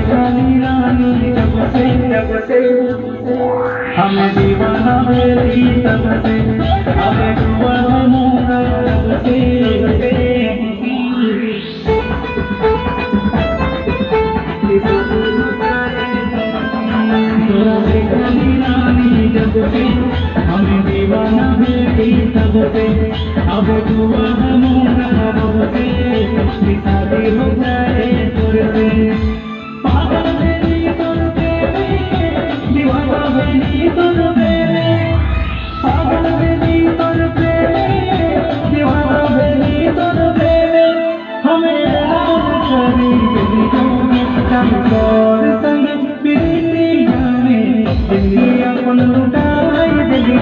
काली रानी जब से हमें दीवाना मेरी तब से हमें दुआ मोरा तब से काली रानी जब से हमें दीवाना मेरी तब से अब दुआ मोरा तब से शादी हो जाए तुझसे पागल मेरी तुझ पे दीवाना मेरी तुझ पे पागल मेरी तुझ पे दीवाना मेरी तुझ पे हमें राज करी और संग प्रीति जाने दिल्ली अपन लुटाई दिल्ली